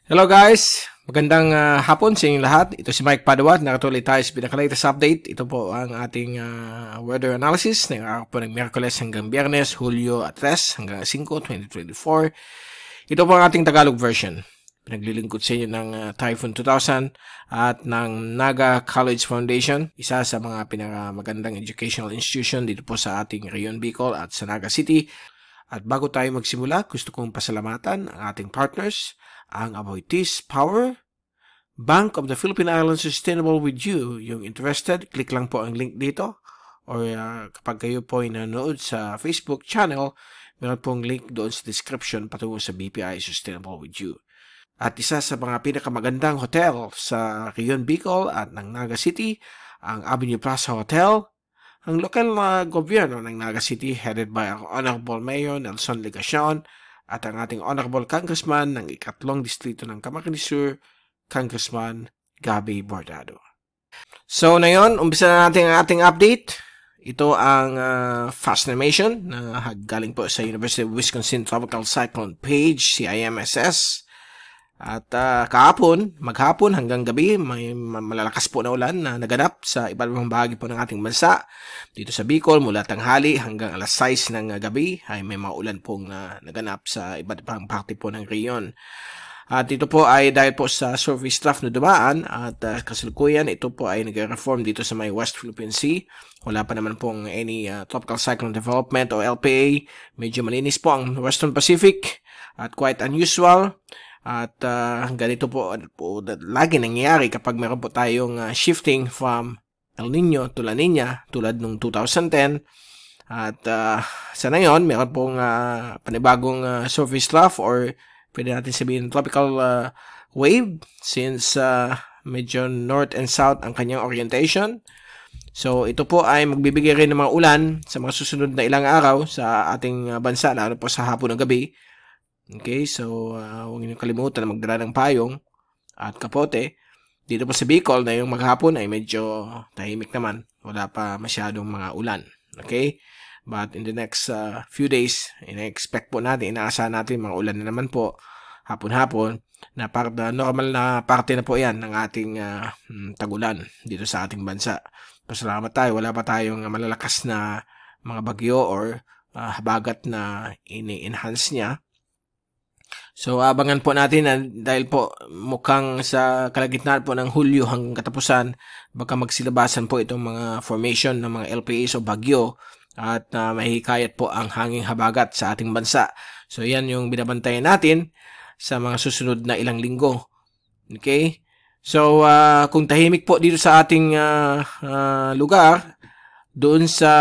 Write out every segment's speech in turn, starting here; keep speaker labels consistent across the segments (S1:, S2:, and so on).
S1: Hello guys! Magandang hapon sa inyong lahat. Ito si Mike Padua. Nakatuloy tayo sa pinaka-latest update. Ito po ang ating weather analysis ng araw po ng Miyerkules hanggang Biyernes, Hulyo 3 hanggang 5, 2024. Ito po ang ating Tagalog version. Pinaglilingkod sa inyo ng Typhoon 2000 at ng Naga College Foundation, isa sa mga pinakamagandang educational institution dito po sa ating Rion Bicol at sa Naga City. At bago tayo magsimula, gusto kong pasalamatan ang ating partners, ang Aboitiz Power, Bank of the Philippine Islands Sustainable with You. Yung interested, click lang po ang link dito. Or kapag kayo po ay nanonood sa Facebook channel, meron pong link doon sa description patungo sa BPI Sustainable with You. At isa sa mga pinakamagandang hotel sa Rion Bicol at ng Naga City, ang Avenue Plaza Hotel. Ang lokal na gobyerno ng Naga City headed by ang Honorable Mayor Nelson Legacion at ang ating Honorable Congressman ng ikatlong distrito ng Camarines Sur, Congressman Gabby Bordado. So na yun, umpisa na natin ang ating update. Ito ang fast animation na galing po sa University of Wisconsin Tropical Cyclone Page, CIMSS. At maghapon hanggang gabi, may malalakas po na ulan na naganap sa iba't ibang bahagi po ng ating bansa. Dito sa Bicol, mula tanghali hanggang alas 6 ng gabi, ay may mga ulan pong naganap sa iba't ibang parte po ng Rion. At ito po ay dahil po sa surface trough na dumaan at kasalukuyan, ito po ay nag-reform dito sa may West Philippine Sea. Wala pa naman pong any tropical cyclone development o LPA. Medyo malinis po ang Western Pacific at quite unusual. At ganito po lagi nangyayari kapag meron po tayong shifting from El Nino to La Nina tulad nung 2010. At sa ngayon, meron pong panibagong surface trough or pwede natin sabihin tropical wave since medyo north and south ang kanyang orientation. So ito po ay magbibigay rin ng mga ulan sa mga susunod na ilang araw sa ating bansa, lalo po sa hapon ng gabi. Okay, so huwag niyo kalimutan na magdala ng payong at kapote. Dito po sa Bicol na yung maghapon ay medyo tahimik naman. Wala pa masyadong mga ulan. Okay? But in the next few days, ina-expect po natin, inaasahan natin mga ulan na naman po hapon-hapon na normal na parte na po yan ng ating tagulan dito sa ating bansa. Pasalamat tayo, wala pa tayong malalakas na mga bagyo or habagat na ini-enhance niya. So, abangan po natin na dahil po mukhang sa kalagitnaan po ng Hulyo hanggang katapusan, baka magsilabasan po itong mga formation ng mga LPAs o bagyo at mahihikayat po ang hanging habagat sa ating bansa. So, yan yung binabantayan natin sa mga susunod na ilang linggo. Okay? So, kung tahimik po dito sa ating lugar, doon sa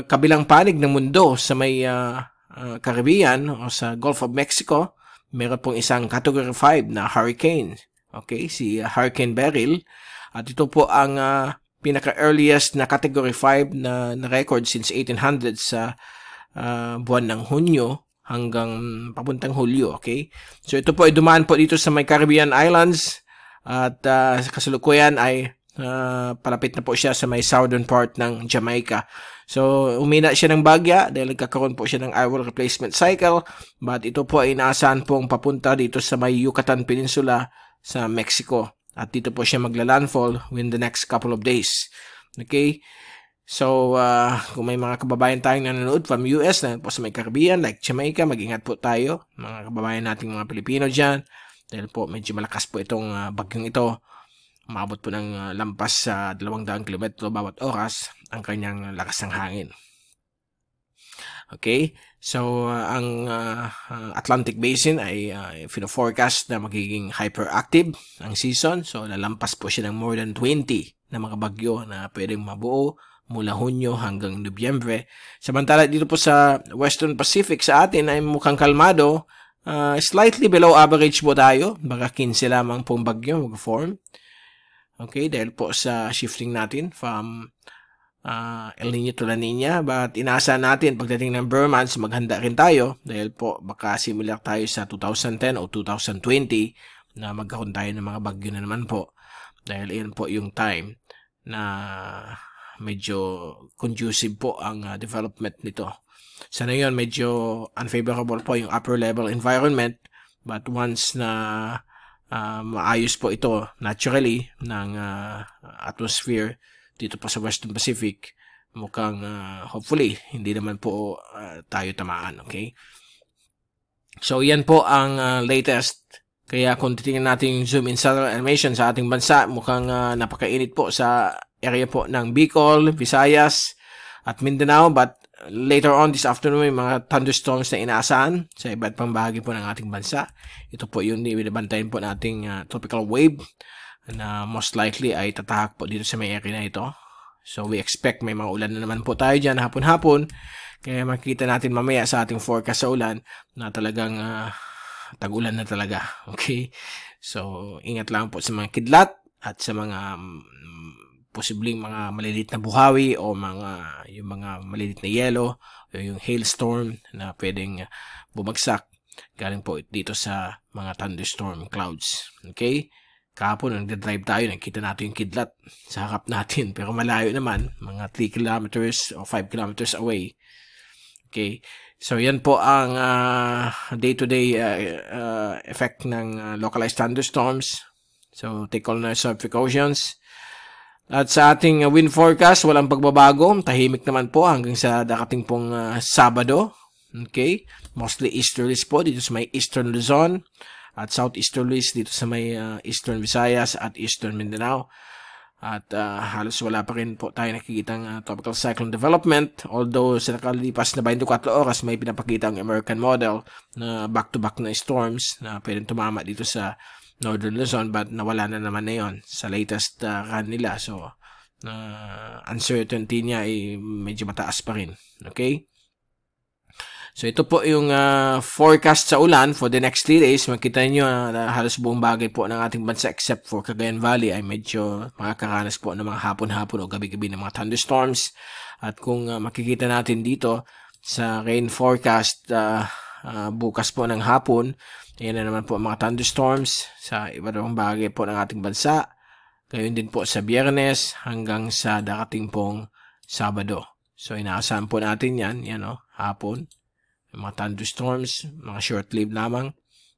S1: kabilang panig ng mundo sa may Caribbean o sa Gulf of Mexico, meron pong isang Category 5 na hurricane. Okay, si Hurricane Beryl. At ito po ang pinaka-earliest na Category 5 na record since 1800 sa buwan ng Hunyo hanggang papuntang Hulyo. Okay, so ito po ay dumaan po dito sa may Caribbean Islands at sa kasalukuyan ay palapit na po siya sa may southern part ng Jamaica. So, umina siya ng bagya dahil nagkakaroon po siya ng air wall replacement cycle. But ito po ay inaasahan pong papunta dito sa may Yucatan Peninsula sa Mexico. At dito po siya magla-landfall within the next couple of days. Okay? So, kung may mga kababayan tayong nanonood from US na po sa may Caribbean like Jamaica, mag-ingat po tayo. Mga kababayan nating mga Pilipino dyan. Dahil po medyo malakas po itong bagyong ito. Umabot po ng lampas sa 200 km bawat oras ang kanyang lakas ng hangin. Okay, so ang Atlantic Basin ay forecast na magiging hyperactive ang season. So lalampas po siya ng more than 20 na mga bagyo na pwedeng mabuo mula Hunyo hanggang Nobyembre. Samantala dito po sa Western Pacific sa atin ay mukhang kalmado. Slightly below average po tayo. Baka 15 lamang pong bagyo mag-form. Okay, dahil po sa shifting natin from El Nino to La Nina. But inaasahan natin pagdating ng Burmans, maghanda rin tayo. Dahil po baka similar tayo sa 2010 o 2020 na magkaroon tayo ng mga bagyo na naman po. Dahil iyan po yung time na medyo conducive po ang development nito. Sa ngayon, medyo unfavorable po yung upper level environment. But once na maayos po ito naturally ng atmosphere dito pa sa Western Pacific. Mukhang hopefully hindi naman po tayo tamaan, okay? So yan po ang latest. Kaya kung titingnan natin yung zoom in satellite animation sa ating bansa, mukhang napakainit po sa area po ng Bicol, Visayas at Mindanao, but later on this afternoon may mga thunderstorms na inaasahan sa iba't pang bahagi po ng ating bansa. Ito po yung binabantayan po nating tropical wave na most likely ay tatahak po dito sa may area na ito. So we expect may mga ulan na naman po tayo dyan hapon-hapon. Kaya makikita natin mamaya sa ating forecast sa ulan na talagang tag-ulan na talaga. Okay? So ingat lang po sa mga kidlat at sa mga posibleng mga maliliit na buhawi o yung mga maliliit na yelo o yung hailstorm na pwedeng bumagsak galing po dito sa mga thunderstorm clouds. Okay? Kahapon, nagdadrive tayo, nakita natin yung kidlat sa harap natin. Pero malayo naman, mga 3 kilometers o 5 kilometers away. Okay. So, yan po ang day-to-day effect ng localized thunderstorms. So, take all necessary precautions. At sa ating wind forecast, walang pagbabago. Tahimik naman po hanggang sa darating pong Sabado. Okay. Mostly easterlies po dito sa may Eastern Luzon. At southeasterlies dito sa may Eastern Visayas at Eastern Mindanao. At halos wala pa rin po tayo nakikitang tropical cyclone development. Although sa nakalipas na 24 oras may pinapakita ang American model na back-to-back na storms na pwedeng tumama dito sa Northern Luzon, but nawala na naman na yun sa latest run nila. So, uncertainty niya ay medyo mataas pa rin. Okay? So, ito po yung forecast sa ulan for the next 3 days. Makita nyo na halos buong bagay po ng ating bansa except for Cagayan Valley ay medyo makakaranas po ng mga hapon-hapon o gabi-gabi ng mga thunderstorms. At kung makikita natin dito sa rain forecast bukas po ng hapon, ayan na naman po ang mga thunderstorms sa iba't ibang bagay po ng ating bansa. Gayon din po sa Biyernes hanggang sa darating pong Sabado. So, inaasahan po natin yan hapon. Mga thunderstorms, mga short-lived lamang.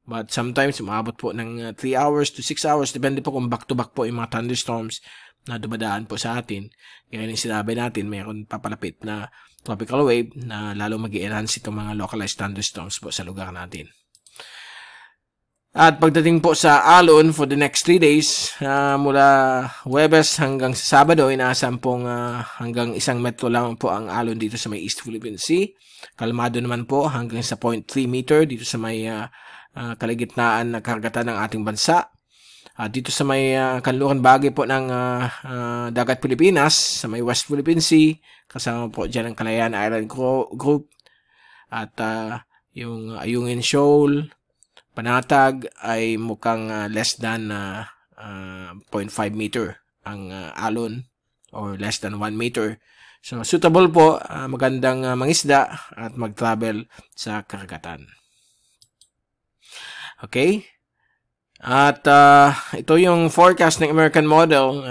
S1: But sometimes, umabot po ng 3 hours to 6 hours. Depende po kung back-to-back po yung mga thunderstorms na dumadaan po sa atin. Kaya yung sinabi natin, mayroon papalapit na tropical wave na lalo mag-i-enhance itong mga localized thunderstorms po sa lugar natin. At pagdating po sa alon for the next 3 days, mula Huwebes hanggang sa Sabado, inaasahan pong hanggang 1 metro lang po ang alon dito sa may East Philippine Sea. Kalmado naman po hanggang sa 0.3 meter dito sa may kalagitnaan na karagatan ng ating bansa. Dito sa may kanluran bagay po ng dagat Pilipinas, sa may West Philippine Sea, kasama po dyan ang Kalayaan Island Group, at yung Ayungin Shoal, Panatag ay mukhang less than 0.5 meter ang alon or less than 1 meter. So, suitable po, magandang mangisda at mag-travel sa karagatan. Okay? At ito yung forecast ng American model.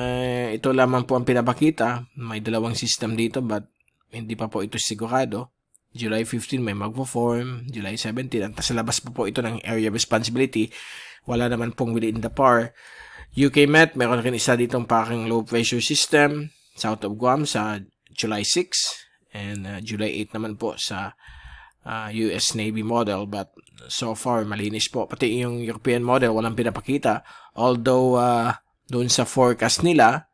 S1: Ito lamang po ang pinapakita. May dalawang system dito but hindi pa po ito sigurado. July 15 may magpo-form. July 17. At sa labas pa po ito ng area of responsibility. Wala naman pong within the par. UK Met, meron rin isa ditong parang low pressure system. South of Guam sa July 6 and July 8 naman po sa US Navy model, but so far malinis po. Pati yung European model walang pinapakita, although doon sa forecast nila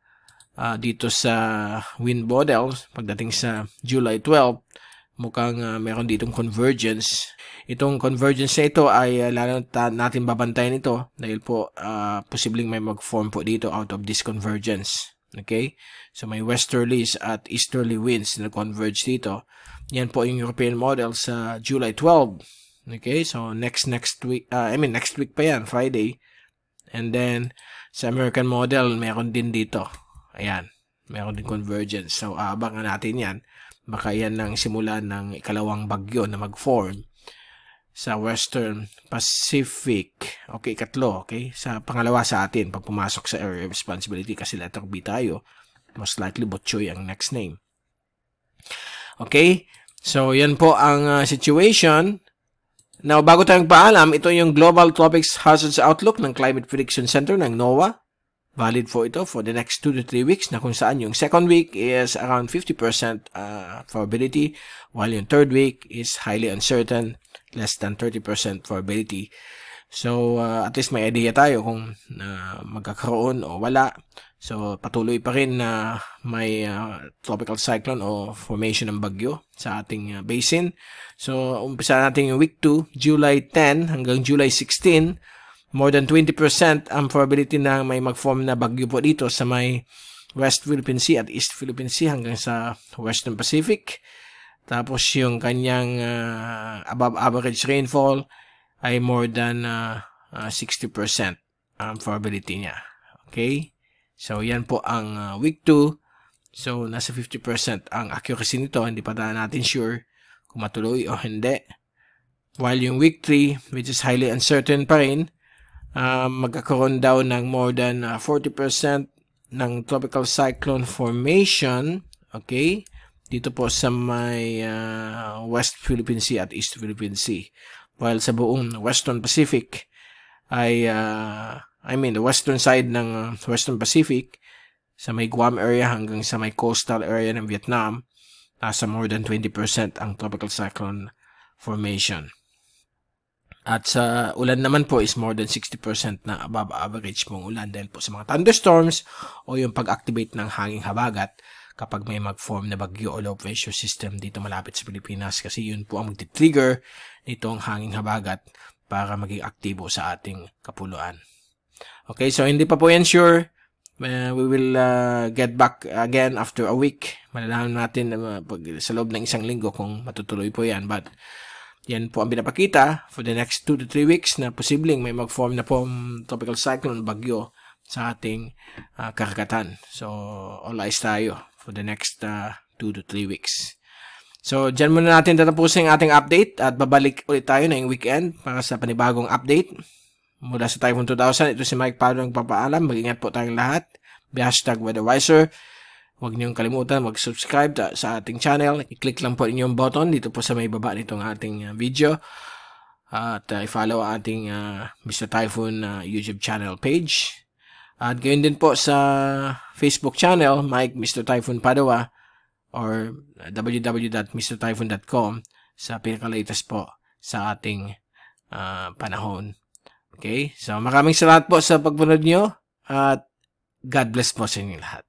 S1: dito sa wind model pagdating sa July 12 mukhang meron ditong convergence. Itong convergence na ito ay lalo natin babantayan ito dahil po posibleng may mag-form po dito out of this convergence. Okay? So, may westerlies at easterly winds na converge dito. Yan po yung European model sa July 12. Okay? So, next week, next week pa yan, Friday. And then, sa American model, meron din dito. Ayan. Meron din convergence. So, abangan natin yan. Baka yan ang simulan ng ikalawang bagyo na mag-form sa Western Pacific. Okay, ikatlo. Okay? Sa pangalawa sa atin, pag pumasok sa area of responsibility, kasi letter B tayo, most likely Botchoy ang next name. Okay? So, yan po ang situation Now, bago tayong paalam, ito yung Global Tropics Hazards Outlook ng Climate Prediction Center ng NOAA. Valid po ito for the next 2 to 3 weeks na kung saan yung second week is around 50% probability while yung third week is highly uncertain, less than 30% probability. So, at least may idea tayo kung magkakaroon o wala. So, patuloy pa rin na may tropical cyclone o formation ng bagyo sa ating basin. So, umpisa natin yung week 2, July 10 hanggang July 16. More than 20% ang probability na may mag-form na bagyo po dito sa may West Philippine Sea at East Philippine Sea hanggang sa Western Pacific. Tapos yung kanyang above average rainfall ay more than 60% ang probability niya. Okay? So, yan po ang week 2. So, nasa 50% ang accuracy nito. Hindi pa natin sure kung matuloy o hindi. While yung week 3, which is highly uncertain pa rin, magkakaroon daw ng more than 40% ng tropical cyclone formation, okay, dito po sa may West Philippine Sea at East Philippine Sea. While sa buong Western Pacific ay, the western side ng Western Pacific, sa may Guam area hanggang sa may coastal area ng Vietnam, nasa more than 20% ang tropical cyclone formation. At sa ulan naman po is more than 60% na above average pong ulan dahil po sa mga thunderstorms o yung pag-activate ng hanging habagat kapag may mag-form na bagyo o low pressure system dito malapit sa Pilipinas kasi yun po ang magti-trigger nitong hanging habagat para maging aktibo sa ating kapuluan. Okay, so hindi pa po yan sure. We will get back again after a week. Malalaman natin sa loob ng isang linggo kung matutuloy po yan. But yan po ang pinapakita for the next 2 to 3 weeks na posibleng may mag-form na po tropical cyclone bagyo sa ating karagatan. So, all eyes tayo for the next 2 to 3 weeks. So, dyan muna natin tatapusin ang ating update at babalik ulit tayo na yung weekend para sa panibagong update. Mula sa Typhoon 2000, ito si Mike Pado ng papaalam. Mag-ingat po tayong lahat. #WeatherWiser. Huwag niyong kalimutan mag-subscribe sa ating channel. I-click lang po inyong button dito po sa may baba nitong ating video. At i-follow ating Mr. Typhoon YouTube channel page. At gayon din po sa Facebook channel, Mike Mr. Typhoon Padua or www.mrtyphoon.com sa pinaka-latest po sa ating panahon. Okay? So maraming salamat po sa pagpunod niyo at God bless po sa inyo lahat.